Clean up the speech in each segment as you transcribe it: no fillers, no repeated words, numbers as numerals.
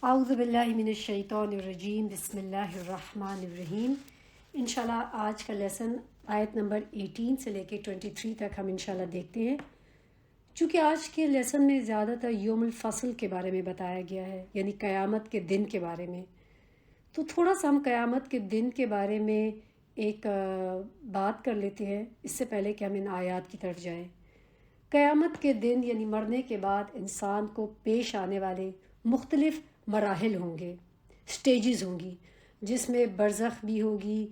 اعوذ باللہ من الشیطان الرجیم بسم اللہ الرحمن الرحیم۔ انشاءاللہ آج کا لیسن آیت نمبر 18 سے لے کے 23 تک ہم انشاءاللہ دیکھتے ہیں۔ چونکہ آج کے لیسن میں زیادہ تر یوم الفصل کے بارے میں بتایا گیا ہے، یعنی قیامت کے دن کے بارے میں، تو تھوڑا سا ہم قیامت کے دن کے بارے میں ایک بات کر لیتے ہیں اس سے پہلے کہ ہم ان آیات کی طرف جائیں۔ قیامت کے دن یعنی مرنے کے بعد انسان کو پیش آنے والے مختلف مراحل ہوں گے، سٹیجز ہوں گی، جس میں برزخ بھی ہوگی۔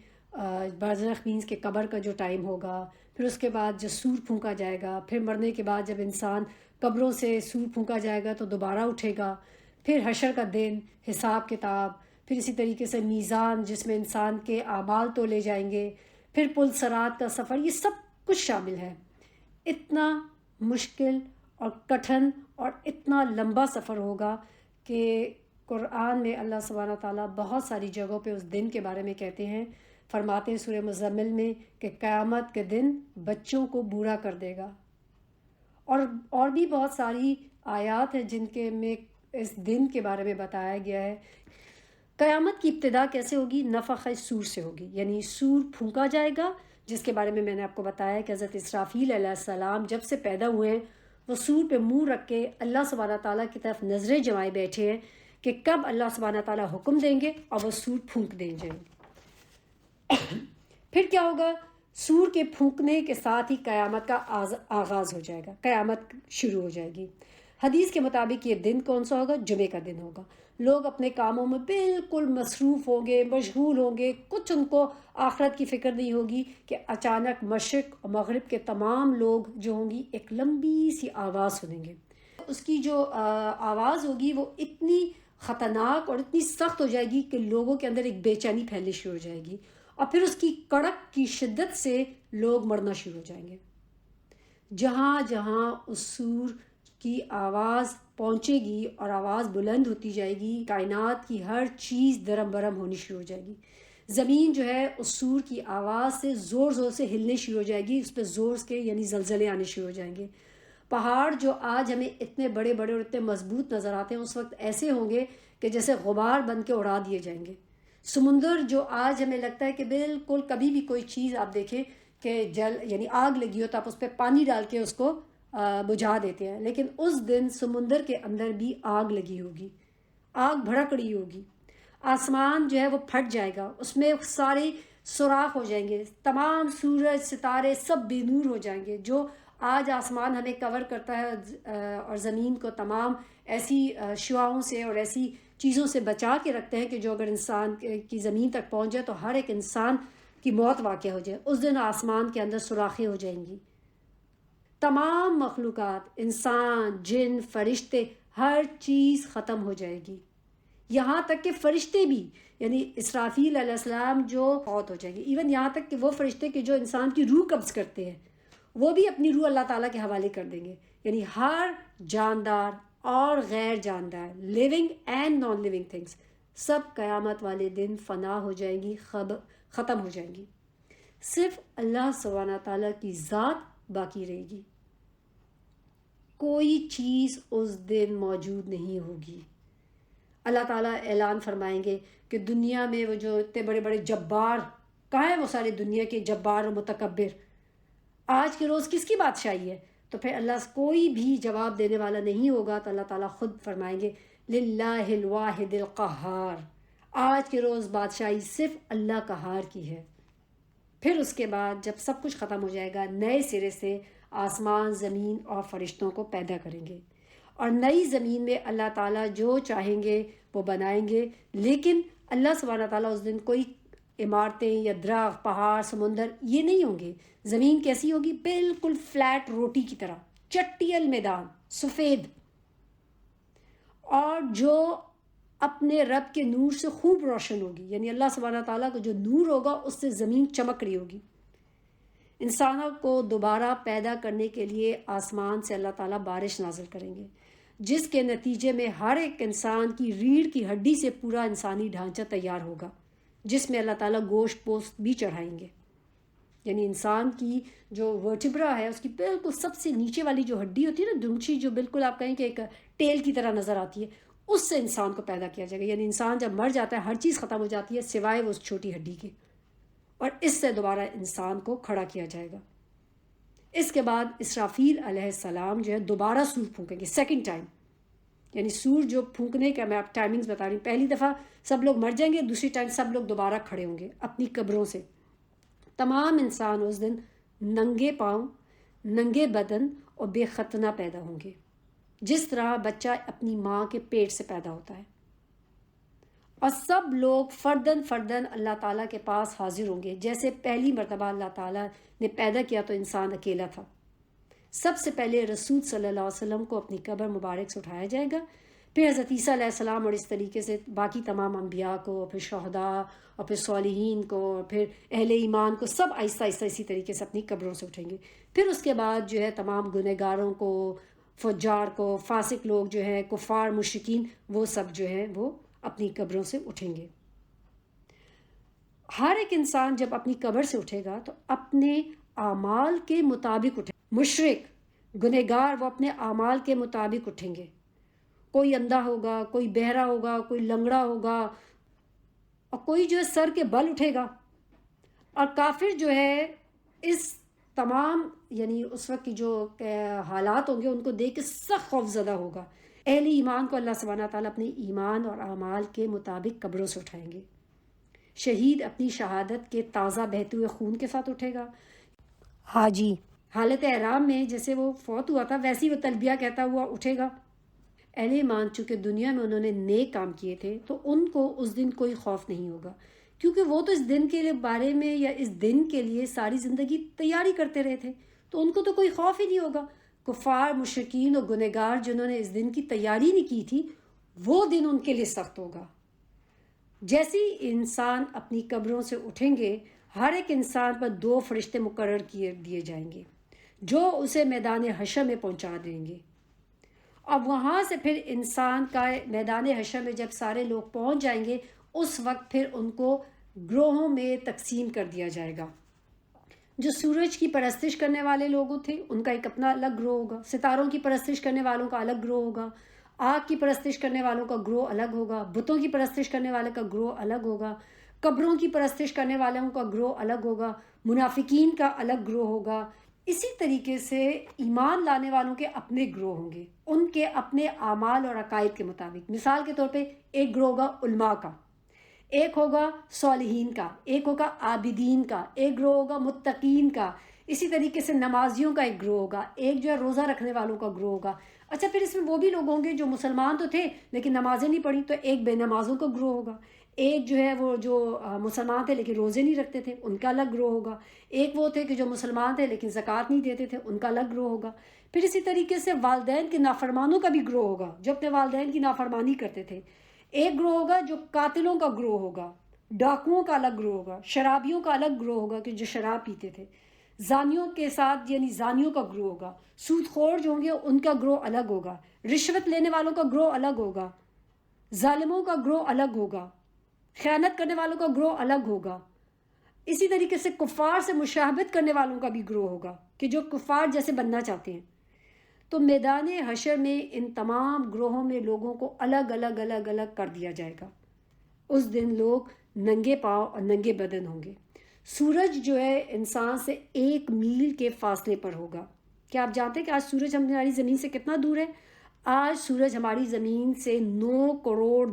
برزخ مینس کہ قبر کا جو ٹائم ہوگا، پھر اس کے بعد جو سور پھونکا جائے گا، پھر مرنے کے بعد جب انسان قبروں سے سور پھونکا جائے گا تو دوبارہ اٹھے گا، پھر حشر کا دن، حساب کتاب، پھر اسی طریقے سے میزان جس میں انسان کے اعمال تولے جائیں گے، پھر پل صراط کا سفر، یہ سب کچھ شامل ہے۔ اتنا مشکل اور کٹھن اور اتنا لمبا سفر ہوگا کہ قرآن میں اللہ سبحانہ تعالیٰ بہت ساری جگہوں پہ اس دن کے بارے میں کہتے ہیں، فرماتے ہیں سورہ مزمل میں کہ قیامت کے دن بچوں کو بوڑھا کر دے گا، اور بھی بہت ساری آیات ہیں جن کے میں اس دن کے بارے میں بتایا گیا ہے۔ قیامت کی ابتدا کیسے ہوگی؟ نفخ سور سے ہوگی، یعنی سور پھونکا جائے گا، جس کے بارے میں نے آپ کو بتایا کہ حضرت اسرافیل علیہ السلام جب سے پیدا ہوئے ہیں وہ سور پہ منہ رکھ کے اللہ سبحانہ تعالیٰ کی طرف نظریں جمائے بیٹھے ہیں کہ کب اللہ سبحانہ تعالیٰ حکم دیں گے اور وہ سور پھونک دیں جائیں گے۔ پھر کیا ہوگا؟ سور کے پھونکنے کے ساتھ ہی قیامت کا آغاز ہو جائے گا، قیامت شروع ہو جائے گی۔ حدیث کے مطابق یہ دن کون سا ہوگا؟ جمعے کا دن ہوگا۔ لوگ اپنے کاموں میں بالکل مصروف ہوں گے، مشغول ہوں گے، کچھ ان کو آخرت کی فکر نہیں ہوگی کہ اچانک مشرق اور مغرب کے تمام لوگ جو ہوں گی ایک لمبی سی آواز سنیں گے۔ اس کی جو آواز ہوگی وہ اتنی خطرناک اور اتنی سخت ہو جائے گی کہ لوگوں کے اندر ایک بے چینی پھیلنی شروع ہو جائے گی، اور پھر اس کی کڑک کی شدت سے لوگ مرنا شروع ہو جائیں گے۔ جہاں جہاں اس سور کی آواز پہنچے گی اور آواز بلند ہوتی جائے گی، کائنات کی ہر چیز درم برم ہونی شروع ہو جائے گی۔ زمین جو ہے اس سور کی آواز سے زور زور سے ہلنے شروع ہو جائے گی، اس پہ زور کے یعنی زلزلے آنے شروع ہو جائیں گے۔ پہاڑ جو آج ہمیں اتنے بڑے بڑے اور اتنے مضبوط نظر آتے ہیں اس وقت ایسے ہوں گے کہ جیسے غبار بن کے اڑا دیے جائیں گے۔ سمندر جو آج ہمیں لگتا ہے کہ بالکل کبھی بھی کوئی چیز آپ دیکھیں کہ جل یعنی آگ لگی ہو تو آپ اس پہ پانی ڈال کے اس کو بجھا دیتے ہیں، لیکن اس دن سمندر کے اندر بھی آگ لگی ہوگی، آگ بھڑک رہی ہوگی۔ آسمان جو ہے وہ پھٹ جائے گا، اس میں سارے سوراخ ہو جائیں گے، تمام سورج ستارے سب بے نور ہو جائیں گے۔ جو آج آسمان ہمیں کور کرتا ہے اور زمین کو تمام ایسی شعاؤں سے اور ایسی چیزوں سے بچا کے رکھتے ہیں کہ جو اگر انسان کی زمین تک پہنچ جائے تو ہر ایک انسان کی موت واقع ہو جائے، اس دن آسمان کے اندر سوراخیں ہو جائیں گی۔ تمام مخلوقات، انسان، جن، فرشتے، ہر چیز ختم ہو جائے گی، یہاں تک کہ فرشتے بھی، یعنی اسرافیل علیہ السلام جو فوت ہو جائیں گے، ایون یہاں تک کہ وہ فرشتے کہ جو انسان کی روح قبض کرتے ہیں وہ بھی اپنی روح اللہ تعالیٰ کے حوالے کر دیں گے۔ یعنی ہر جاندار اور غیر جاندار، living and non living things, سب قیامت والے دن فنا ہو جائیں گی، ختم ہو جائیں گی۔ صرف اللہ سبحانہ تعالیٰ کی ذات باقی رہے گی، کوئی چیز اس دن موجود نہیں ہوگی۔ اللہ تعالیٰ اعلان فرمائیں گے کہ دنیا میں وہ جو اتنے بڑے بڑے جبار، کہاں ہیں وہ سارے دنیا کے جبار و متکبر؟ آج کے روز کس کی بادشاہی ہے؟ تو پھر اللہ کوئی بھی جواب دینے والا نہیں ہوگا، تو اللہ تعالیٰ خود فرمائیں گے للہ الواحد القہار، آج کے روز بادشاہی صرف اللہ قہار کی ہے۔ پھر اس کے بعد جب سب کچھ ختم ہو جائے گا، نئے سرے سے آسمان، زمین اور فرشتوں کو پیدا کریں گے، اور نئی زمین میں اللہ تعالیٰ جو چاہیں گے وہ بنائیں گے۔ لیکن اللہ سبحانہ تعالیٰ اس دن کوئی عمارتیں یا درخت، پہاڑ، سمندر یہ نہیں ہوں گے۔ زمین کیسی ہوگی؟ بالکل فلیٹ روٹی کی طرح، چٹیل میدان، سفید، اور جو اپنے رب کے نور سے خوب روشن ہوگی، یعنی اللہ سبحانہ تعالیٰ کو جو نور ہوگا اس سے زمین چمک رہی ہوگی۔ انسانوں کو دوبارہ پیدا کرنے کے لیے آسمان سے اللہ تعالیٰ بارش نازل کریں گے، جس کے نتیجے میں ہر ایک انسان کی ریڑھ کی ہڈی سے پورا انسانی ڈھانچہ تیار ہوگا، جس میں اللہ تعالیٰ گوشت پوست بھی چڑھائیں گے۔ یعنی انسان کی جو ورٹیبرا ہے اس کی بالکل سب سے نیچے والی جو ہڈی ہوتی ہے نا، دونچی، جو بالکل آپ کہیں کہ ایک ٹیل کی طرح نظر آتی ہے، اس سے انسان کو پیدا کیا جائے گا. یعنی انسان جب مر جاتا ہے ہر چیز ختم ہو جاتی ہے سوائے وہ اس چھوٹی ہڈی کے, اور اس سے دوبارہ انسان کو کھڑا کیا جائے گا. اس کے بعد اسرافیل علیہ السلام جو ہے دوبارہ سور پھونکیں گے سیکنڈ ٹائم. یعنی سور جو پھونکنے کا میں آپ ٹائمنگز بتا رہی ہوں, پہلی دفعہ سب لوگ مر جائیں گے, دوسری ٹائم سب لوگ دوبارہ کھڑے ہوں گے اپنی قبروں سے. تمام انسان اس دن ننگے پاؤں, ننگے بدن اور بے ختنہ پیدا ہوں گے, جس طرح بچہ اپنی ماں کے پیٹ سے پیدا ہوتا ہے. اور سب لوگ فردن فردن اللہ تعالیٰ کے پاس حاضر ہوں گے. جیسے پہلی مرتبہ اللہ تعالیٰ نے پیدا کیا تو انسان اکیلا تھا. سب سے پہلے رسول صلی اللہ علیہ وسلم کو اپنی قبر مبارک سے اٹھایا جائے گا, پھر حضرت عیسیٰ علیہ السلام, اور اس طریقے سے باقی تمام انبیاء کو, پھر شہداء, اور پھر صالحین کو, اور پھر اہل ایمان کو, سب آہستہ آہستہ اسی طریقے سے اپنی قبروں سے اٹھیں گے. پھر اس کے بعد جو ہے تمام گنہگاروں کو, فجار کو, فاسق لوگ جو ہیں, کفار مشرکین, وہ سب جو ہیں وہ اپنی قبروں سے اٹھیں گے. ہر ایک انسان جب اپنی قبر سے اٹھے گا تو اپنے اعمال کے مطابق اٹھے. مشرک, گنہگار, وہ اپنے اعمال کے مطابق اٹھیں گے. کوئی اندھا ہوگا, کوئی بہرا ہوگا, کوئی لنگڑا ہوگا, اور کوئی جو ہے سر کے بل اٹھے گا. اور کافر جو ہے اس تمام یعنی اس وقت کی جو حالات ہوں گے ان کو دیکھ کے سخت خوف زدہ ہوگا. اہل ایمان کو اللہ سبحانہ تعالیٰ اپنے ایمان اور اعمال کے مطابق قبروں سے اٹھائیں گے. شہید اپنی شہادت کے تازہ بہتے ہوئے خون کے ساتھ اٹھے گا. حاجی حالت احرام میں جیسے وہ فوت ہوا تھا ویسے ہی وہ تلبیہ کہتا ہوا اٹھے گا. اہل ایمان چونکہ دنیا میں انہوں نے نیک کام کیے تھے تو ان کو اس دن کوئی خوف نہیں ہوگا, کیونکہ وہ تو اس دن کے بارے میں یا اس دن کے لیے ساری زندگی تیاری کرتے رہے تھے, تو ان کو تو کوئی خوف ہی نہیں ہوگا. کفار, مشرکین اور گنہگار جنہوں نے اس دن کی تیاری نہیں کی تھی, وہ دن ان کے لیے سخت ہوگا. جیسے ہی انسان اپنی قبروں سے اٹھیں گے, ہر ایک انسان پر 2 فرشتے مقرر کیے دیے جائیں گے جو اسے میدان حشر میں پہنچا دیں گے. اب وہاں سے پھر انسان کا میدان حشر میں جب سارے لوگ پہنچ جائیں گے, اس وقت پھر ان کو گروہوں میں تقسیم کر دیا جائے گا. جو سورج کی پرستش کرنے والے لوگوں تھے ان کا ایک اپنا الگ گروہ ہوگا, ستاروں کی پرستش کرنے والوں کا الگ گروہ ہوگا, آگ کی پرستش کرنے والوں کا گروہ الگ ہوگا, بتوں کی پرستش کرنے والے کا گروہ الگ ہوگا, قبروں کی پرستش کرنے والوں کا گروہ الگ ہوگا, منافقین کا الگ گروہ ہوگا. اسی طریقے سے ایمان لانے والوں کے اپنے گروہ ہوں گے, ان کے اپنے اعمال اور عقائد کے مطابق. مثال کے طور پہ ایک گروہ ہوگا علماء کا, ایک ہوگا صالحین کا, ایک ہوگا عابدین کا, ایک گروہ ہوگا متقین کا. اسی طریقے سے نمازیوں کا ایک گروہ ہوگا, ایک جو ہے روزہ رکھنے والوں کا گروہ ہوگا. اچھا, پھر اس میں وہ بھی لوگ ہوں گے جو مسلمان تو تھے لیکن نمازیں نہیں پڑھی, تو ایک بے نمازوں کا گروہ ہوگا. ایک جو ہے وہ جو مسلمان تھے لیکن روزے نہیں رکھتے تھے, ان کا الگ گروہ ہوگا. ایک وہ تھے کہ جو مسلمان تھے لیکن زکوٰۃ نہیں دیتے تھے, ان کا الگ گروہ ہوگا. پھر اسی طریقے سے والدین کے نافرمانوں کا بھی گروہ ہوگا جو اپنے والدین کی نافرمانی کرتے تھے. ایک گروہ ہوگا جو قاتلوں کا گروہ ہوگا, ڈاکوؤں کا الگ گروہ ہوگا, شرابیوں کا الگ گروہ ہوگا کہ جو شراب پیتے تھے, زانیوں کے ساتھ یعنی زانیوں کا گروہ ہوگا, سود خور جو ہوں گے ان کا گروہ الگ ہوگا, رشوت لینے والوں کا گروہ الگ ہوگا, ظالموں کا گروہ الگ ہوگا, خیانت کرنے والوں کا گروہ الگ ہوگا. اسی طریقے سے کفار سے مشابہت کرنے والوں کا بھی گروہ ہوگا کہ جو کفار جیسے بننا چاہتے ہیں. تو میدان حشر میں ان تمام گروہوں میں لوگوں کو الگ الگ الگ الگ کر دیا جائے گا. اس دن لوگ ننگے پاؤں اور ننگے بدن ہوں گے. سورج جو ہے انسان سے 1 میل کے فاصلے پر ہوگا. کیا آپ جانتے ہیں کہ آج سورج ہماری زمین سے کتنا دور ہے؟ آج سورج ہماری زمین سے 9 کروڑ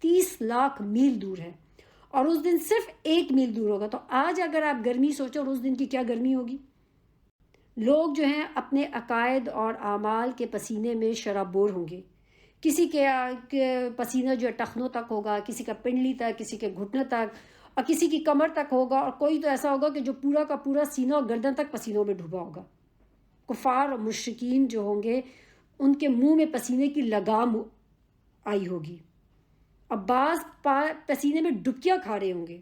30 لاکھ میل دور ہے, اور اس دن صرف 1 میل دور ہوگا. تو آج اگر آپ گرمی سوچو اور اس دن کی کیا گرمی ہوگی. لوگ جو ہیں اپنے عقائد اور اعمال کے پسینے میں شرابور ہوں گے. کسی کے پسینہ جو ہے ٹخنوں تک ہوگا, کسی کا پنڈلی تک, کسی کے گھٹنوں تک, اور کسی کی کمر تک ہوگا, اور کوئی تو ایسا ہوگا کہ جو پورا کا پورا سینہ اور گردن تک پسینوں میں ڈوبا ہوگا. کفار اور مشرکین جو ہوں گے ان کے منہ میں پسینے کی لگام آئی ہوگی, اور بعض پسینے میں ڈبکیاں کھا رہے ہوں گے.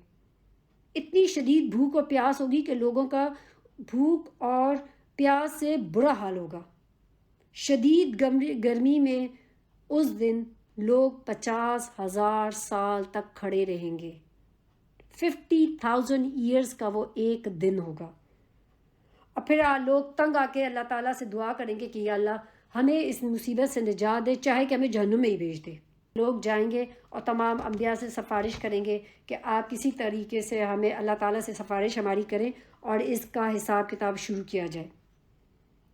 اتنی شدید بھوک اور پیاس ہوگی کہ لوگوں کا بھوک اور پیاس سے برا حال ہوگا. شدید گرمی میں اس دن لوگ 50,000 سال تک کھڑے رہیں گے. 50,000 ایئرز کا وہ ایک دن ہوگا. اور پھر لوگ تنگ آ کے اللہ تعالیٰ سے دعا کریں گے کہ یا اللہ ہمیں اس مصیبت سے نجات دے, چاہے کہ ہمیں جہنم میں ہی بھیج دے. لوگ جائیں گے اور تمام انبیاء سے سفارش کریں گے کہ آپ کسی طریقے سے ہمیں اللہ تعالیٰ سے سفارش ہماری کریں اور اس کا حساب کتاب شروع کیا جائے.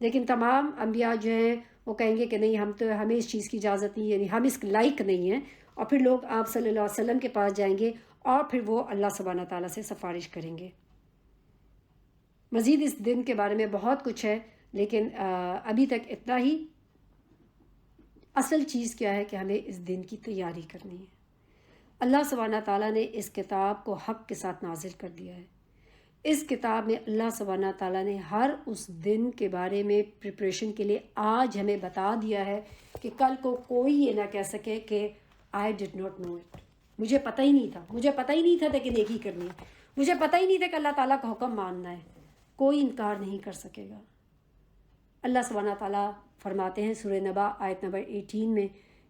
لیکن تمام انبیاء جو ہیں وہ کہیں گے کہ نہیں، ہمیں اس چیز کی اجازت نہیں، یعنی ہم اس لائق نہیں ہیں. اور پھر لوگ آپ صلی اللہ علیہ وسلم کے پاس جائیں گے اور پھر وہ اللہ سبحانہ تعالیٰ سے سفارش کریں گے. مزید اس دن کے بارے میں بہت کچھ ہے، لیکن ابھی تک اتنا ہی. اصل چیز کیا ہے کہ ہمیں اس دن کی تیاری کرنی ہے. اللہ سبحانہ تعالیٰ نے اس کتاب کو حق کے ساتھ نازل کر دیا ہے. اس کتاب میں اللہ سبحانہ تعالیٰ نے ہر اس دن کے بارے میں پریپریشن کے لیے آج ہمیں بتا دیا ہے کہ کل کو کوئی یہ نہ کہہ سکے کہ آئی ڈڈ ناٹ نو اٹ، مجھے پتہ ہی نہیں تھا، مجھے پتہ ہی نہیں تھا کہ نیکی کرنی ہے، مجھے پتہ ہی نہیں تھا کہ اللہ تعالیٰ کا حکم ماننا ہے. کوئی انکار نہیں کر سکے گا. اللہ سبحانہ تعالیٰ فرماتے ہیں سورہ نبا آیت نمبر 18 میں،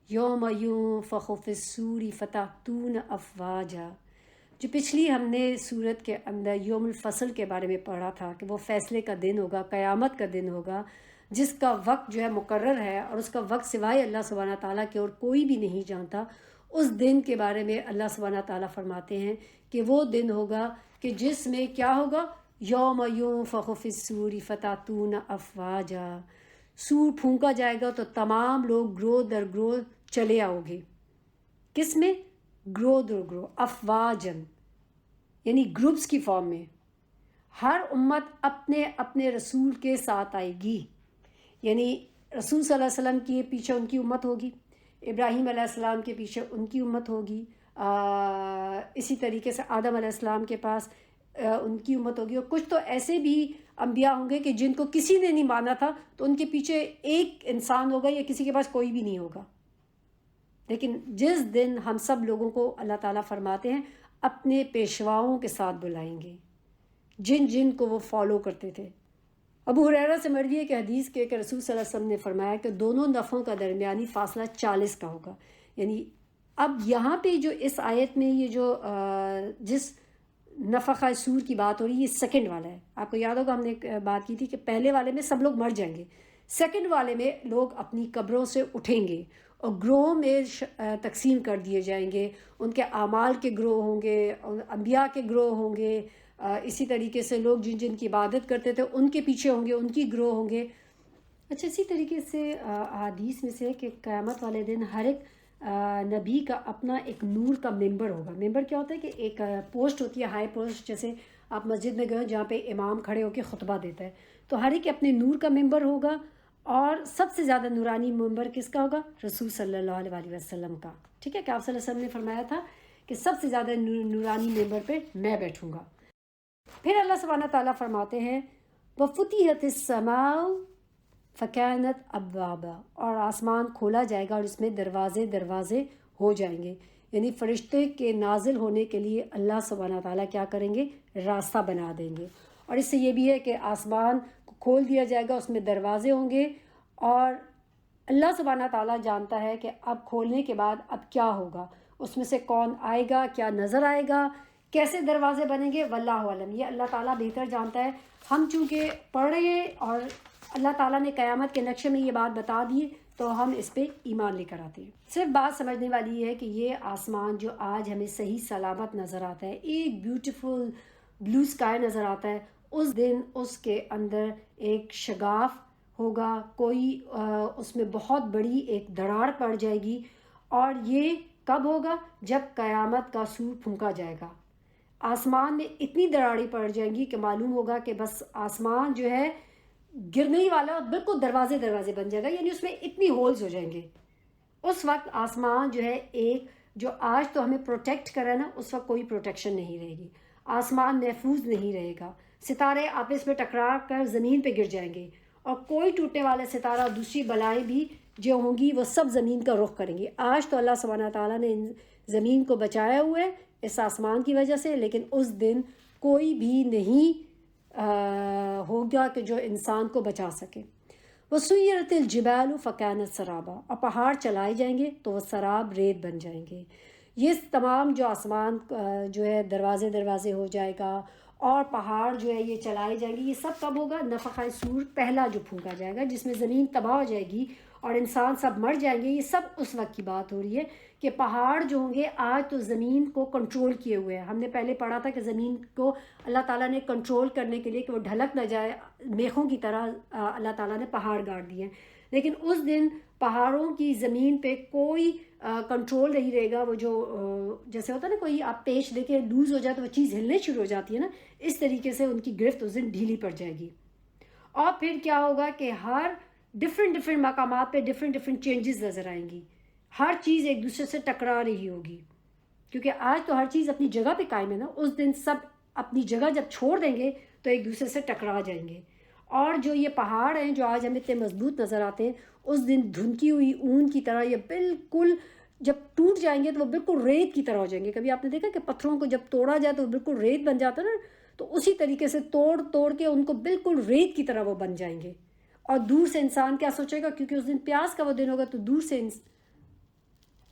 یوم ینفخ فی الصور فتأتون افواجا. جو پچھلی ہم نے سورت کے اندر یوم الفصل کے بارے میں پڑھا تھا کہ وہ فیصلے کا دن ہوگا، قیامت کا دن ہوگا، جس کا وقت جو ہے مقرر ہے اور اس کا وقت سوائے اللہ سبحانہ تعالیٰ کے اور کوئی بھی نہیں جانتا. اس دن کے بارے میں اللہ سبحانہ تعالیٰ فرماتے ہیں کہ وہ دن ہوگا کہ جس میں کیا ہوگا، یوم ینفخ فی الصور فتأتون افواجا. سور پھونکا جائے گا تو تمام لوگ گروہ در گروہ چلے آؤ گے. کس میں؟ گروہ در گروہ، افواجن یعنی گروپس کی فارم میں. ہر امت اپنے اپنے رسول کے ساتھ آئے گی. یعنی رسول صلی اللہ علیہ وسلم کے پیچھے ان کی امت ہوگی، ابراہیم علیہ السلام کے پیچھے ان کی امت ہوگی، اسی طریقے سے آدم علیہ السلام کے پاس ان کی امت ہوگی. اور کچھ تو ایسے بھی انبیاء ہوں گے کہ جن کو کسی نے نہیں مانا تھا تو ان کے پیچھے ایک انسان ہوگا یا کسی کے پاس کوئی بھی نہیں ہوگا. لیکن جس دن ہم سب لوگوں کو اللہ تعالیٰ فرماتے ہیں اپنے پیشواؤں کے ساتھ بلائیں گے، جن جن کو وہ فالو کرتے تھے. ابو ہریرہ سے مروی ہے کہ حدیث کے کہ رسول صلی اللہ علیہ وسلم نے فرمایا کہ دونوں نفوں کا درمیانی فاصلہ 40 کا ہوگا. یعنی اب یہاں پہ جو اس آیت میں یہ جو جس نفخہ سور کی بات ہو رہی ہے، یہ سیکنڈ والا ہے. آپ کو یاد ہوگا ہم نے بات کی تھی کہ پہلے والے میں سب لوگ مر جائیں گے، سیکنڈ والے میں لوگ اپنی قبروں سے اٹھیں گے اور گروہ میں تقسیم کر دیے جائیں گے. ان کے اعمال کے گروہ ہوں گے، انبیاء کے گروہ ہوں گے، اسی طریقے سے لوگ جن جن کی عبادت کرتے تھے ان کے پیچھے ہوں گے، ان کی گروہ ہوں گے. اچھا، اسی طریقے سے احادیث میں سے کہ قیامت والے دن ہر ایک نبی کا اپنا ایک نور کا ممبر ہوگا. ممبر کیا ہوتا ہے کہ ایک پوسٹ ہوتی ہے، ہائی پوسٹ. جیسے آپ مسجد میں گئے جہاں پہ امام کھڑے ہو کے خطبہ دیتا ہے، تو ہر ایک اپنے نور کا ممبر ہوگا. اور سب سے زیادہ نورانی ممبر کس کا ہوگا؟ رسول صلی اللہ علیہ وسلم کا. ٹھیک ہے کہ آپ صلی اللہ علیہ وسلم نے فرمایا تھا کہ سب سے زیادہ نورانی ممبر پہ میں بیٹھوں گا. پھر اللہ سبحانہ تعالیٰ فرماتے ہیں وَفُتِحَتِ السَّمَاءُ فَكَانَتْ أَبْوَابًا، اور آسمان کھولا جائے گا اور اس میں دروازے دروازے ہو جائیں گے. یعنی فرشتے کے نازل ہونے کے لیے اللہ سبحانہ تعالیٰ کیا کریں گے؟ راستہ بنا دیں گے. اور اس سے یہ بھی ہے کہ آسمان کو کھول دیا جائے گا، اس میں دروازے ہوں گے. اور اللہ سبحانہ تعالیٰ جانتا ہے کہ اب کھولنے کے بعد اب کیا ہوگا، اس میں سے کون آئے گا، کیا نظر آئے گا، کیسے دروازے بنیں گے، واللہ علم. یہ اللہ تعالیٰ بہتر جانتا ہے. ہم چونکہ پڑھ رہے ہیں اور اللہ تعالیٰ نے قیامت کے نقشے میں یہ بات بتا دی تو ہم اس پہ ایمان لے کر آتے ہیں. صرف بات سمجھنے والی یہ ہے کہ یہ آسمان جو آج ہمیں صحیح سلامت نظر آتا ہے، ایک بیوٹیفل بلو اسکائی نظر آتا ہے، اس دن اس کے اندر ایک شگاف ہوگا، کوئی اس میں بہت بڑی ایک دراڑ پڑ جائے گی. اور یہ کب ہوگا؟ جب قیامت کا سور پھونکا جائے گا. آسمان میں اتنی دراڑیں پڑ جائیں گی کہ معلوم ہوگا کہ بس آسمان جو ہے گرنے ہی والا، بالکل دروازے دروازے بن جائے گا. یعنی اس میں اتنی ہولز ہو جائیں گے. اس وقت آسمان جو ہے ایک جو آج تو ہمیں پروٹیکٹ کرا نا، اس وقت کوئی پروٹیکشن نہیں رہے گی. آسمان محفوظ نہیں رہے گا. ستارے آپس میں ٹکرا کر زمین پہ گر جائیں گے اور کوئی ٹوٹنے والا ستارہ اور دوسری بلائیں بھی جو ہوں گی وہ سب زمین کا رخ کریں گی. آج تو اللہ سبحانہ تعالیٰ نے زمین کو بچایا ہوا ہے اس آسمان کی وجہ سے، لیکن اس دن کوئی بھی نہیں ہوگا کہ جو انسان کو بچا سکے. وَسُيِّرَتِ الْجِبَالُ فَكَانَتْ سَرَابًا، اور پہاڑ چلائے جائیں گے تو وہ سراب ریت بن جائیں گے. یہ تمام جو آسمان جو ہے دروازے دروازے ہو جائے گا اور پہاڑ جو ہے یہ چلائے جائیں گے. یہ سب کب ہوگا؟ نفخہ صور پہلا جو پھونکا جائے گا، جس میں زمین تباہ ہو جائے گی اور انسان سب مر جائیں گے. یہ سب اس وقت کی بات ہو رہی ہے کہ پہاڑ جو ہوں گے آج تو زمین کو کنٹرول کیے ہوئے ہیں. ہم نے پہلے پڑھا تھا کہ زمین کو اللہ تعالیٰ نے کنٹرول کرنے کے لیے کہ وہ ڈھلک نہ جائے میخوں کی طرح اللہ تعالیٰ نے پہاڑ گاڑ دیے ہیں. لیکن اس دن پہاڑوں کی زمین پہ کوئی کنٹرول نہیں رہے گا. وہ جو جیسے ہوتا ہے نا کوئی آپ پیچ دے کے لوز ہو جائے تو وہ چیز ہلنے شروع ہو جاتی ہے نا, اس طریقے سے ان کی گرفت اس دن ڈھیلی پڑ جائے گی. اور پھر کیا ہوگا کہ ہر ڈفرینٹ مقامات پہ ڈفرینٹ چینجز نظر آئیں گی. ہر چیز ایک دوسرے سے ٹکرا رہی ہوگی, کیونکہ آج تو ہر چیز اپنی جگہ پہ قائم ہے نا. اس دن سب اپنی جگہ جب چھوڑ دیں گے تو ایک دوسرے سے ٹکرا جائیں گے. اور جو یہ پہاڑ ہیں جو آج ہمیں اتنے مضبوط نظر آتے ہیں, اس دن دھنکی ہوئی اون کی طرح یہ بالکل جب ٹوٹ جائیں گے تو وہ بالکل ریت کی طرح ہو جائیں گے. کبھی آپ نے دیکھا کہ پتھروں کو جب توڑا جائے تو وہ بالکل ریت بن جاتا ہے نا, تو اسی طریقے سے توڑ کے ان کو بالکل ریت کی طرح وہ بن جائیں گے. اور دور سے انسان کیا سوچے گا, کیونکہ اس دن پیاس کا وہ دن ہوگا,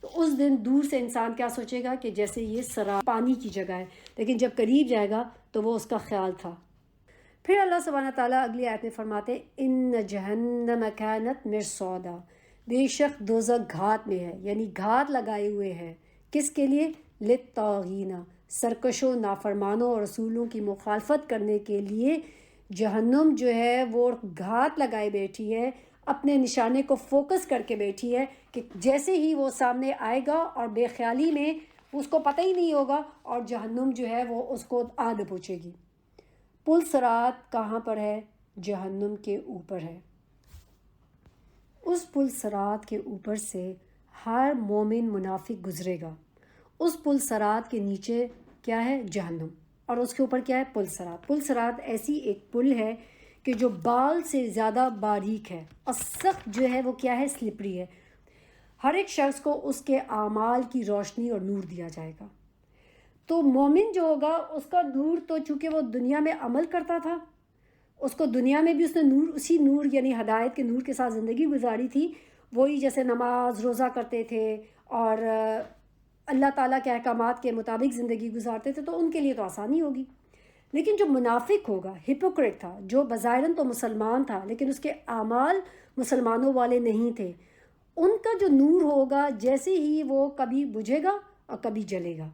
تو اس دن دور سے انسان کیا سوچے گا کہ جیسے یہ سراب پانی کی جگہ ہے, لیکن جب قریب جائے گا تو وہ اس کا خیال تھا. پھر اللہ سبحانہ تعالیٰ اگلی آیت میں فرماتے ان جہنم کانت مرصادا, بے شک دوزخ گھات میں ہے, یعنی گھات لگائے ہوئے ہے. کس کے لیے؟ للطاغین, سرکشوں, نافرمانوں اور رسولوں کی مخالفت کرنے کے لیے جہنم جو ہے وہ گھات لگائے بیٹھی ہے, اپنے نشانے کو فوکس کر کے بیٹھی ہے کہ جیسے ہی وہ سامنے آئے گا اور بے خیالی میں اس کو پتہ ہی نہیں ہوگا اور جہنم جو ہے وہ اس کو آ پہنچے گی. پل صراط کہاں پر ہے؟ جہنم کے اوپر ہے. اس پل صراط کے اوپر سے ہر مومن منافق گزرے گا. اس پل صراط کے نیچے کیا ہے؟ جہنم, اور اس کے اوپر کیا ہے؟ پل صراط. پل صراط ایسی ایک پل ہے کہ جو بال سے زیادہ باریک ہے اور سخت جو ہے وہ کیا ہے؟ سلپری ہے. ہر ایک شخص کو اس کے اعمال کی روشنی اور نور دیا جائے گا. تو مومن جو ہوگا اس کا نور تو چونکہ وہ دنیا میں عمل کرتا تھا, اس کو دنیا میں بھی اس نے نور, اسی نور یعنی ہدایت کے نور کے ساتھ زندگی گزاری تھی. وہی جیسے نماز روزہ کرتے تھے اور اللہ تعالیٰ کے احکامات کے مطابق زندگی گزارتے تھے, تو ان کے لیے تو آسانی ہوگی. لیکن جو منافق ہوگا, ہپوکریٹ تھا, جو بظاہراً تو مسلمان تھا لیکن اس کے اعمال مسلمانوں والے نہیں تھے, ان کا جو نور ہوگا جیسے ہی وہ کبھی بجھے گا اور کبھی جلے گا.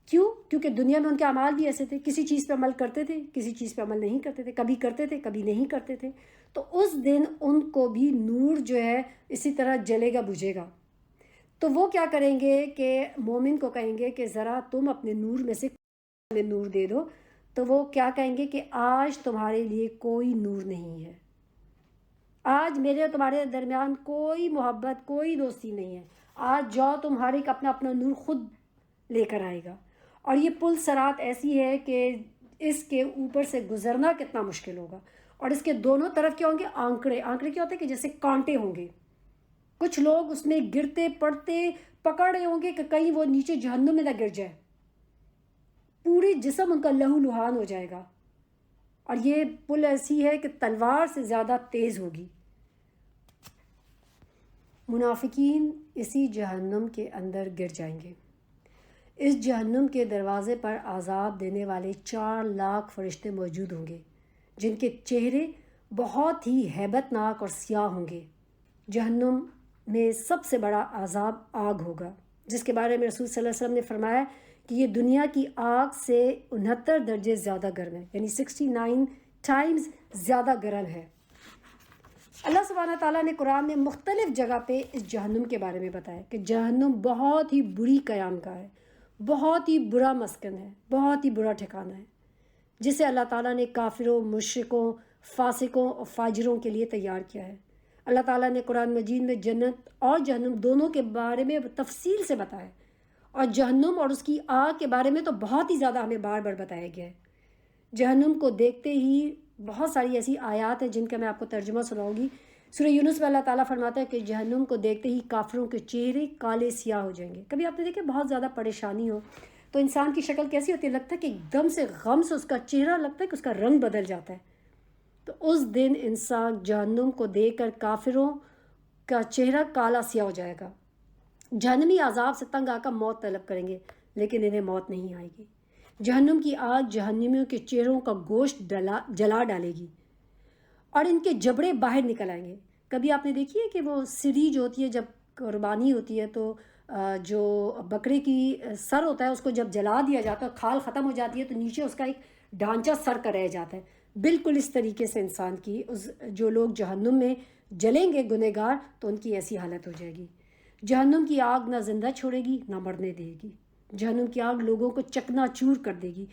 کیوں؟ کیونکہ دنیا میں ان کے اعمال بھی ایسے تھے, کسی چیز پہ عمل کرتے تھے, کسی چیز پہ عمل نہیں کرتے تھے, کبھی کرتے تھے کبھی نہیں کرتے تھے. تو اس دن ان کو بھی نور جو ہے اسی طرح جلے گا, بجھے گا. تو وہ کیا کریں گے کہ مومن کو کہیں گے کہ ذرا تم اپنے نور میں سے نور دے دو. تو وہ کیا کہیں گے کہ آج تمہارے لیے کوئی نور نہیں ہے, آج میرے اور تمہارے درمیان کوئی محبت, کوئی دوستی نہیں ہے. آج جاؤ, تمہارے اپنا اپنا نور خود لے کر آئے گا. اور یہ پل صراط ایسی ہے کہ اس کے اوپر سے گزرنا کتنا مشکل ہوگا. اور اس کے دونوں طرف کیا ہوں گے؟ آنکڑے. آنکڑے کیا ہوتے ہیں کہ جیسے کانٹے ہوں گے. کچھ لوگ اس میں گرتے پڑتے پکڑ رہے ہوں گے کہ کہیں وہ نیچے جہنم میں نہ گر جائے, پوری جسم ان کا لہو لہان ہو جائے گا. اور یہ پل ایسی ہے کہ تلوار سے زیادہ تیز ہوگی. منافقین اسی جہنم کے اندر گر جائیں گے. اس جہنم کے دروازے پر عذاب دینے والے 4 لاکھ فرشتے موجود ہوں گے, جن کے چہرے بہت ہی ہیبت ناک اور سیاہ ہوں گے. جہنم میں سب سے بڑا عذاب آگ ہوگا, جس کے بارے میں رسول صلی اللہ علیہ وسلم نے فرمایا کہ یہ دنیا کی آگ سے 69 درجے زیادہ گرم ہے, یعنی 69 ٹائمز زیادہ گرم ہے. اللہ سبحانہ تعالیٰ نے قرآن میں مختلف جگہ پہ اس جہنم کے بارے میں بتایا کہ جہنم بہت ہی بری قیام کا ہے, بہت ہی برا مسکن ہے, بہت ہی برا ٹھکانہ ہے, جسے اللہ تعالیٰ نے کافروں, مشرکوں, فاسقوں اور فاجروں کے لیے تیار کیا ہے. اللہ تعالیٰ نے قرآن مجید میں جنت اور جہنم دونوں کے بارے میں تفصیل سے بتایا, اور جہنم اور اس کی آگ کے بارے میں تو بہت ہی زیادہ ہمیں بار بار بتایا گیا ہے. جہنم کو دیکھتے ہی بہت ساری ایسی آیات ہیں جن کا میں آپ کو ترجمہ سناؤں گی. سورہ یونس میں اللہ تعالیٰ فرماتا ہے کہ جہنم کو دیکھتے ہی کافروں کے چہرے کالے سیاہ ہو جائیں گے. کبھی آپ نے دیکھا بہت زیادہ پریشانی ہو تو انسان کی شکل کیسی ہوتی ہے؟ لگتا ہے کہ ایک دم سے غم سے اس کا چہرہ لگتا ہے کہ اس کا رنگ بدل جاتا ہے. تو اس دن انسان جہنم کو دیکھ کر کافروں کا چہرہ کالا سیاہ ہو جائے گا. جہنمی عذاب سے تنگ آ کر موت طلب کریں گے, لیکن انہیں موت نہیں آئے گی. جہنم کی آگ جہنمیوں کے چہروں کا گوشت جلا ڈالے گی اور ان کے جبڑے باہر نکل آئیں گے. کبھی آپ نے دیکھی ہے کہ وہ سری جو ہوتی ہے جب قربانی ہوتی ہے تو جو بکرے کی سر ہوتا ہے اس کو جب جلا دیا جاتا ہے، کھال ختم ہو جاتی ہے تو نیچے اس کا ایک ڈھانچہ سر کا رہ جاتا ہے، بالکل اس طریقے سے انسان کی جو لوگ جہنم میں جلیں گے گنہگار تو ان کی ایسی حالت ہو جائے گی۔ جہنم کی آگ نہ زندہ چھوڑے گی نہ مرنے دے گی، جہنم کی آگ لوگوں کو چکنا چور کر دے گی۔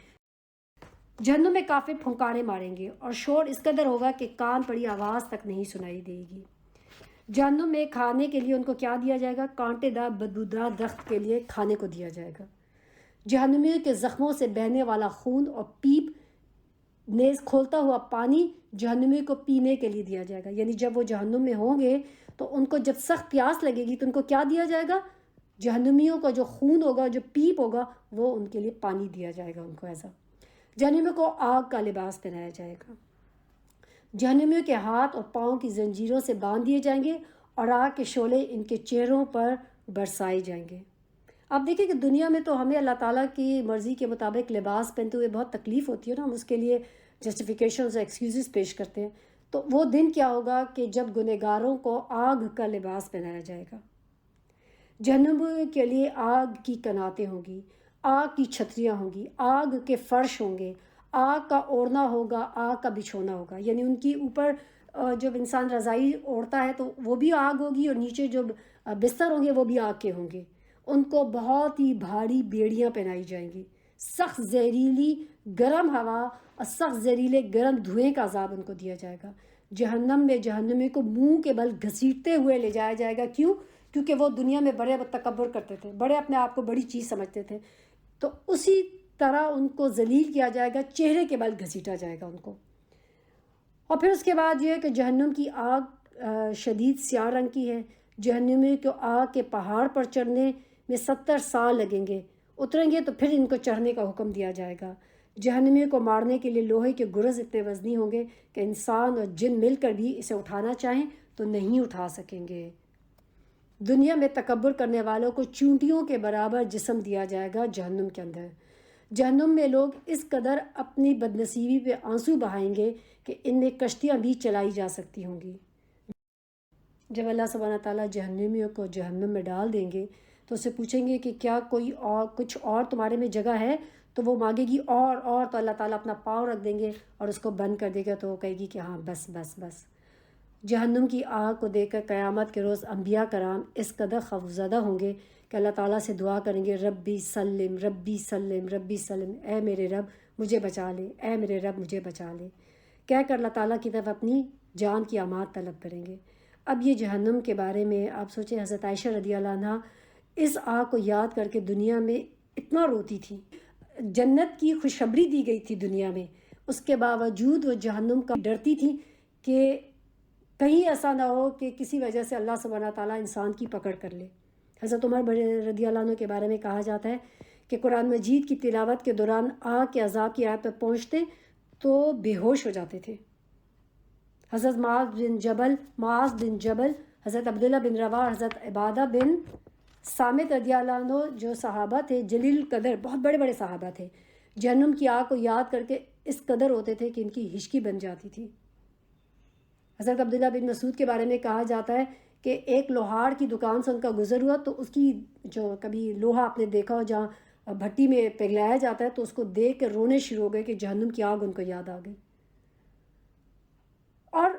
جہنم میں کافر پھنکارے ماریں گے اور شور اس قدر ہوگا کہ کان پڑی آواز تک نہیں سنائی دے گی۔ جہنم میں کھانے کے لیے ان کو کیا دیا جائے گا؟ کانٹے دار بدبودار درخت کے لیے کھانے کو دیا جائے گا۔ جہنمیوں کے زخموں سے بہنے والا خون اور پیپ نیز کھولتا ہوا پانی جہنمیوں کو پینے کے لیے دیا جائے گا، یعنی جب وہ جہنم میں ہوں گے تو ان کو جب سخت پیاس لگے گی تو ان کو کیا دیا جائے گا؟ جہنمیوں کا جو خون ہوگا، جو پیپ ہوگا، وہ ان کے لیے پانی دیا جائے گا ان کو ایسا۔ جہنمیوں کو آگ کا لباس پہنایا جائے گا۔ جہنمیوں کے ہاتھ اور پاؤں کی زنجیروں سے باندھ دیے جائیں گے اور آگ کے شعلے ان کے چہروں پر برسائے جائیں گے۔ آپ دیکھیں کہ دنیا میں تو ہمیں اللہ تعالیٰ کی مرضی کے مطابق لباس پہنتے ہوئے بہت تکلیف ہوتی ہے نا، ہم اس کے لیے جسٹیفیکیشنز اور ایکسکیوزز پیش کرتے ہیں۔ تو وہ دن کیا ہوگا کہ جب گنہگاروں کو آگ کا لباس پہنایا جائے گا۔ جہنمیوں کے لیے آگ کی کناتیں ہوں گی، آگ کی چھتریاں ہوں گی، آگ کے فرش ہوں گے، آگ کا اوڑھنا ہوگا، آگ کا بچھونا ہوگا، یعنی ان کی اوپر جب انسان رضائی اوڑھتا ہے تو وہ بھی آگ ہوگی اور نیچے جو بستر ہوں گے وہ بھی آگ کے ہوں گے۔ ان کو بہت ہی بھاری بیڑیاں پہنائی جائیں گی، سخت زہریلی گرم ہوا اور سخت زہریلے گرم دھوئیں کا عذاب ان کو دیا جائے گا۔ جہنم میں جہنمی کو منہ کے بل گھسیٹتے ہوئے لے جایا جائے گا۔ کیوں؟ کیونکہ وہ دنیا میں بڑے تکبر کرتے تھے، بڑے اپنے آپ کو بڑی چیز سمجھتے تھے، تو اسی طرح ان کو ذلیل کیا جائے گا، چہرے کے بل گھسیٹا جائے گا ان کو۔ اور پھر اس کے بعد یہ ہے کہ جہنم کی آگ شدید سیاہ رنگ کی ہے۔ جہنمی کو آگ کے پہاڑ پر چڑھنے میں 70 سال لگیں گے، اتریں گے تو پھر ان کو چڑھنے کا حکم دیا جائے گا۔ جہنمیوں کو مارنے کے لیے لوہے کے گرز اتنے وزنی ہوں گے کہ انسان اور جن مل کر بھی اسے اٹھانا چاہیں تو نہیں اٹھا سکیں گے۔ دنیا میں تکبر کرنے والوں کو چونٹیوں کے برابر جسم دیا جائے گا جہنم کے اندر۔ جہنم میں لوگ اس قدر اپنی بدنصیبی پہ آنسو بہائیں گے کہ ان میں کشتیاں بھی چلائی جا سکتی ہوں گی۔ جب اللہ سبحانہ تعالیٰ جہنمیوں کو جہنم میں ڈال دیں گے تو اسے پوچھیں گے کہ کیا کوئی اور کچھ اور تمہارے میں جگہ ہے؟ تو وہ مانگے گی اور تو اللہ تعالیٰ اپنا پاؤں رکھ دیں گے اور اس کو بند کر دے گا، تو وہ کہے گی کہ ہاں بس بس بس۔ جہنم کی آگ کو دیکھ کر قیامت کے روز انبیاء کرام اس قدر خوفزدہ ہوں گے کہ اللہ تعالیٰ سے دعا کریں گے، ربی سلم ربی سلم ربی سلم، اے میرے رب مجھے بچا لے، اے میرے رب مجھے بچا لے، کہہ کر اللہ تعالیٰ کی طرف اپنی جان کی اماد طلب کریں گے۔ اب یہ جہنم کے بارے میں آپ سوچیں، حضرت عائشہ رضی اللہ عنہ اس آگ کو یاد کر کے دنیا میں اتنا روتی تھی، جنت کی خوشخبری دی گئی تھی دنیا میں، اس کے باوجود وہ جہنم کا ڈرتی تھی کہ کہیں ایسا نہ ہو کہ کسی وجہ سے اللہ سبحانہ تعالیٰ انسان کی پکڑ کر لے۔ حضرت عمر رضی اللہ عنہ کے بارے میں کہا جاتا ہے کہ قرآن مجید کی تلاوت کے دوران آگ کے عذاب کی آیت پر پہنچتے تو بے ہوش ہو جاتے تھے۔ حضرت معاذ بن جبل، حضرت عبداللہ بن رواحہ، حضرت عبادہ بن صامت رضی اللہ عنہ جو صحابہ تھے جلیل القدر، بہت بڑے بڑے صحابہ تھے، جہنم کی آگ کو یاد کر کے اس قدر ہوتے تھے کہ ان کی ہچکی بن جاتی تھی۔ حضرت عبداللہ بن مسعود کے بارے میں کہا جاتا ہے کہ ایک لوہار کی دکان سے ان کا گزر ہوا تو اس کی جو کبھی لوہا آپ نے دیکھا ہو جہاں بھٹی میں پگھلایا جاتا ہے تو اس کو دیکھ کے رونے شروع ہو گئے کہ جہنم کی آگ ان کو یاد آ گئی۔ اور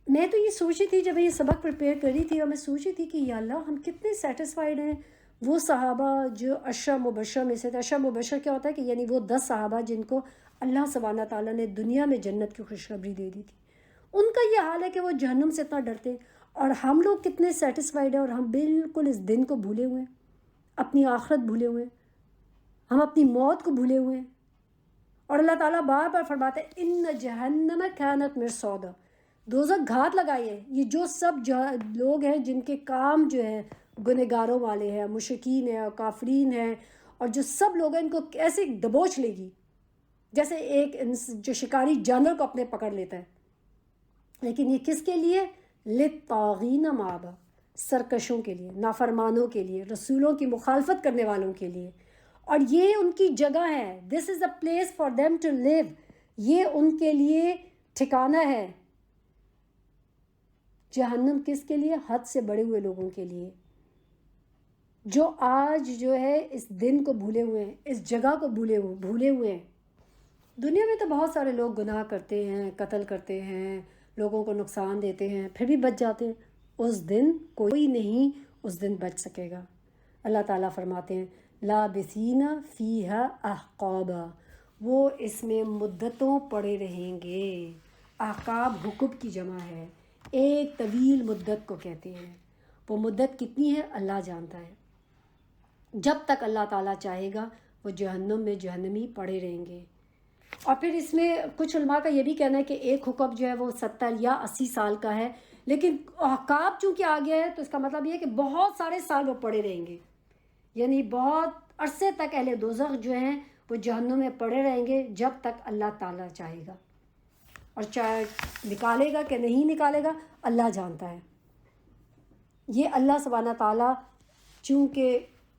میں تو یہ سوچ رہی تھی جب میں یہ سبق پریپیئر کر رہی تھی، اور میں سوچ رہی تھی کہ یا اللہ ہم کتنے سیٹسفائیڈ ہیں وہ صحابہ جو عشرہ مبشرہ میں سے تھے۔ عشرہ مبشرہ کیا ہوتا ہے کہ یعنی وہ 10 صحابہ جن کو اللہ سبحانہ تعالیٰ نے دنیا میں جنت کی خوشخبری دے دی تھی، ان کا یہ حال ہے کہ وہ جہنم سے اتنا ڈرتے ہیں، اور ہم لوگ کتنے سیٹسفائیڈ ہیں اور ہم بالکل اس دن کو بھولے ہوئے ہیں، اپنی آخرت بھولے ہوئے ہیں، ہم اپنی موت کو بھولے ہوئے ہیں۔ اور اللہ تعالیٰ بار بار فرماتے ہیں ان جہنم کانت مرصادا، دوزخ گھات لگائی ہے۔ یہ جو سب لوگ ہیں جن کے کام جو ہے گنہگاروں والے ہیں، مشرکین ہیں اور کافرین ہیں، اور جو سب لوگ ہیں ان کو ایسے دبوچ لے گی جیسے ایک جو شکاری جانور کو اپنے پکڑ لیتا ہے۔ لیکن یہ کس کے لیے؟ للطاغین مآبا، سرکشوں کے لیے، نافرمانوں کے لیے، رسولوں کی مخالفت کرنے والوں کے لیے، اور یہ ان کی جگہ ہے۔ This is a place for them to live, یہ ان کے لیے ٹھکانہ ہے۔ جہنم کس کے لیے؟ حد سے بڑے ہوئے لوگوں کے لیے۔ جو آج جو ہے اس دن کو بھولے ہوئے ہیں، اس جگہ کو بھولے ہوئے ہیں۔ دنیا میں تو بہت سارے لوگ گناہ کرتے ہیں، قتل کرتے ہیں، لوگوں کو نقصان دیتے ہیں، پھر بھی بچ جاتے ہیں۔ اس دن کوئی نہیں اس دن بچ سکے گا۔ اللہ تعالیٰ فرماتے ہیں لابثین فیہا احقابا، وہ اس میں مدتوں پڑے رہیں گے۔ احقاب حقب کی جمع ہے، ایک طویل مدت کو کہتے ہیں۔ وہ مدت کتنی ہے اللہ جانتا ہے۔ جب تک اللہ تعالیٰ چاہے گا وہ جہنم میں جہنمی پڑے رہیں گے۔ اور پھر اس میں کچھ علماء کا یہ بھی کہنا ہے کہ ایک حکم جو ہے وہ 70 یا 80 سال کا ہے، لیکن احقاب چونکہ آ گیا ہے تو اس کا مطلب یہ ہے کہ بہت سارے سال وہ پڑے رہیں گے، یعنی بہت عرصے تک اہل دوزخ جو ہیں وہ جہنم میں پڑے رہیں گے جب تک اللہ تعالیٰ چاہے گا، اور چاہے نکالے گا کہ نہیں نکالے گا اللہ جانتا ہے۔ یہ اللہ سبحانہ تعالیٰ، چونکہ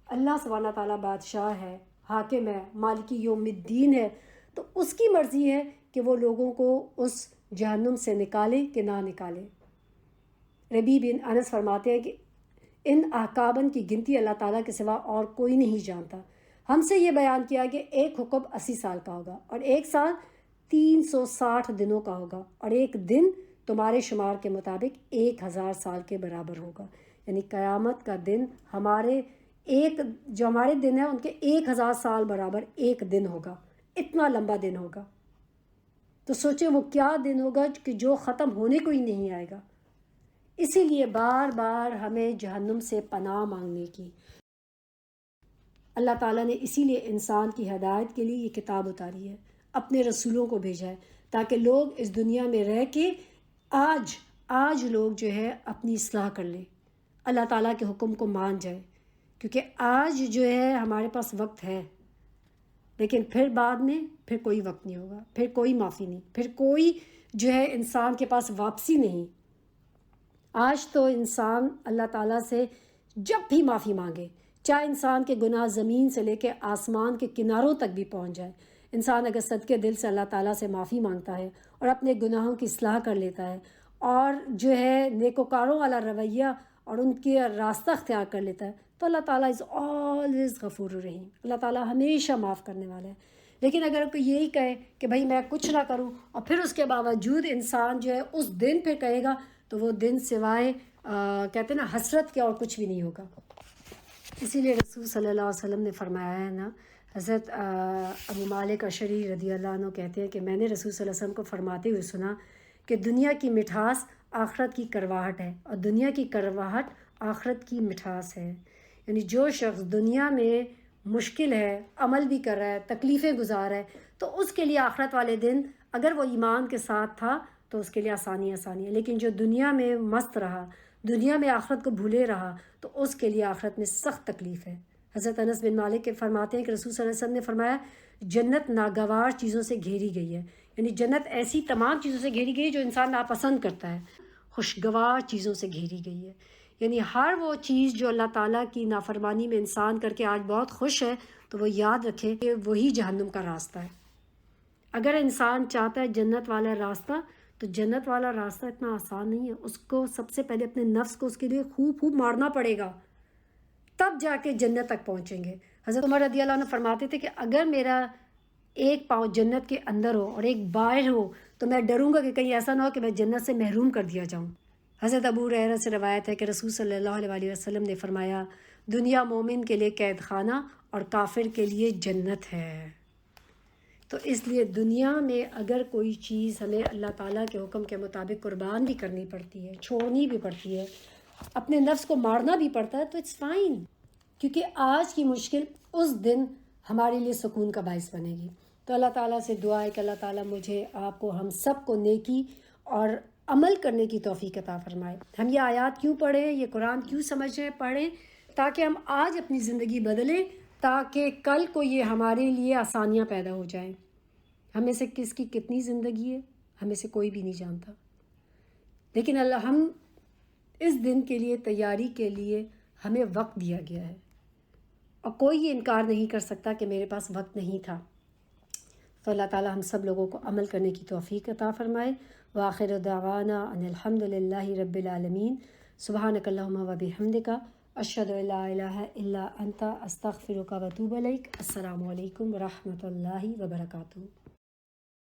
اللہ سبحانہ تعالیٰ بادشاہ ہے، حاکم ہے، مالکی یوم الدین ہے، تو اس کی مرضی ہے کہ وہ لوگوں کو اس جہنم سے نکالے کہ نہ نکالے۔ ربیع بن انس فرماتے ہیں کہ ان احقابن کی گنتی اللہ تعالیٰ کے سوا اور کوئی نہیں جانتا۔ ہم سے یہ بیان کیا کہ ایک حکم 80 سال کا ہوگا، اور ایک سال 360 دنوں کا ہوگا، اور ایک دن تمہارے شمار کے مطابق 1000 سال کے برابر ہوگا۔ یعنی قیامت کا دن جو ہمارے دن ہیں ان کے 1000 سال برابر ایک دن ہوگا، اتنا لمبا دن ہوگا۔ تو سوچیں وہ کیا دن ہوگا کہ جو ختم ہونے کو ہی نہیں آئے گا۔ اسی لیے بار بار ہمیں جہنم سے پناہ مانگنے کی، اللہ تعالیٰ نے اسی لیے انسان کی ہدایت کے لیے یہ کتاب اتاری ہے، اپنے رسولوں کو بھیجا ہے تاکہ لوگ اس دنیا میں رہ کے آج لوگ جو ہے اپنی اصلاح کر لیں، اللہ تعالیٰ کے حکم کو مان جائے، کیونکہ آج جو ہے ہمارے پاس وقت ہے، لیکن پھر بعد میں پھر کوئی وقت نہیں ہوگا، پھر کوئی معافی نہیں، پھر کوئی جو ہے انسان کے پاس واپسی نہیں۔ آج تو انسان اللہ تعالیٰ سے جب بھی معافی مانگے، چاہے انسان کے گناہ زمین سے لے کے آسمان کے کناروں تک بھی پہنچ جائے، انسان اگر صدقے دل سے اللہ تعالیٰ سے معافی مانگتا ہے اور اپنے گناہوں کی اصلاح کر لیتا ہے اور جو ہے نیکوکاروں والا رویہ اور ان کے راستہ اختیار کر لیتا ہے، تو اللہ تعالیٰ از آلویز غفور الرحیم، اللہ تعالیٰ ہمیشہ معاف کرنے والا ہے۔ لیکن اگر کوئی یہی کہے کہ بھائی میں کچھ نہ کروں، اور پھر اس کے باوجود انسان جو ہے اس دن پہ کہے گا، تو وہ دن سوائے کہتے ہیں نا حسرت کے اور کچھ بھی نہیں ہوگا۔ اسی لیے رسول صلی اللہ علیہ وسلم نے فرمایا ہے نا، حضرت ابو مالک اشعری رضی اللہ عنہ کہتے ہیں کہ میں نے رسول صلی اللہ علیہ وسلم کو فرماتے ہوئے سنا کہ دنیا کی مٹھاس آخرت کی کرواہٹ ہے، اور دنیا کی کرواہٹ آخرت کی مٹھاس ہے۔ یعنی جو شخص دنیا میں مشکل ہے، عمل بھی کر رہا ہے، تکلیفیں گزار ہے، تو اس کے لیے آخرت والے دن اگر وہ ایمان کے ساتھ تھا تو اس کے لیے آسانی ہے، لیکن جو دنیا میں مست رہا، دنیا میں آخرت کو بھولے رہا، تو اس کے لیے آخرت میں سخت تکلیف ہے۔ حضرت انس بن مالک کے فرماتے ہیں کہ رسول صلی اللہ علیہ وسلم نے فرمایا جنت ناگوار چیزوں سے گھیری گئی ہے، یعنی جنت ایسی تمام چیزوں سے گھیری گئی ہے جو انسان ناپسند کرتا ہے، خوشگوار چیزوں سے گھیری گئی ہے۔ یعنی ہر وہ چیز جو اللہ تعالیٰ کی نافرمانی میں انسان کر کے آج بہت خوش ہے، تو وہ یاد رکھے کہ وہی جہنم کا راستہ ہے۔ اگر انسان چاہتا ہے جنت والا راستہ، تو جنت والا راستہ اتنا آسان نہیں ہے، اس کو سب سے پہلے اپنے نفس کو اس کے لیے خوب مارنا پڑے گا، تب جا کے جنت تک پہنچیں گے۔ حضرت عمر رضی اللہ عنہ فرماتے تھے کہ اگر میرا ایک پاؤں جنت کے اندر ہو اور ایک باہر ہو تو میں ڈروں گا کہ کہیں ایسا نہ ہو کہ میں جنت سے محروم کر دیا جاؤں۔ حضرت ابو ہریرہ سے روایت ہے کہ رسول صلی اللہ علیہ وسلم نے فرمایا دنیا مومن کے لیے قید خانہ اور کافر کے لیے جنت ہے۔ تو اس لیے دنیا میں اگر کوئی چیز ہمیں اللہ تعالیٰ کے حکم کے مطابق قربان بھی کرنی پڑتی ہے، چھوڑنی بھی پڑتی ہے، اپنے نفس کو مارنا بھی پڑتا ہے، تو اٹس فائن، کیونکہ آج کی مشکل اس دن ہمارے لیے سکون کا باعث بنے گی۔ تو اللہ تعالیٰ سے دعا ہے کہ اللہ تعالیٰ مجھے، آپ کو، ہم سب کو نیکی اور عمل کرنے کی توفیق عطا فرمائے۔ ہم یہ آیات کیوں پڑھیں، یہ قرآن کیوں سمجھیں، پڑھیں، تاکہ ہم آج اپنی زندگی بدلیں، تاکہ کل کو یہ ہمارے لیے آسانیاں پیدا ہو جائیں۔ ہمیں سے کس کی کتنی زندگی ہے ہمیں سے کوئی بھی نہیں جانتا، لیکن ہم اس دن کے لیے تیاری کے لیے ہمیں وقت دیا گیا ہے، اور کوئی یہ انکار نہیں کر سکتا کہ میرے پاس وقت نہیں تھا۔ تو اللہ تعالیٰ ہم سب لوگوں کو عمل کرنے کی توفیق عطا فرمائے۔ وآخر دعوانا ان الحمد للہ رب العالمین۔ سبحانک اللہم و بحمدک، اشہد ان لا الہ الا انت استغفرک و اتوب الیک۔ السلام علیکم ورحمۃ اللہ وبرکاتہ۔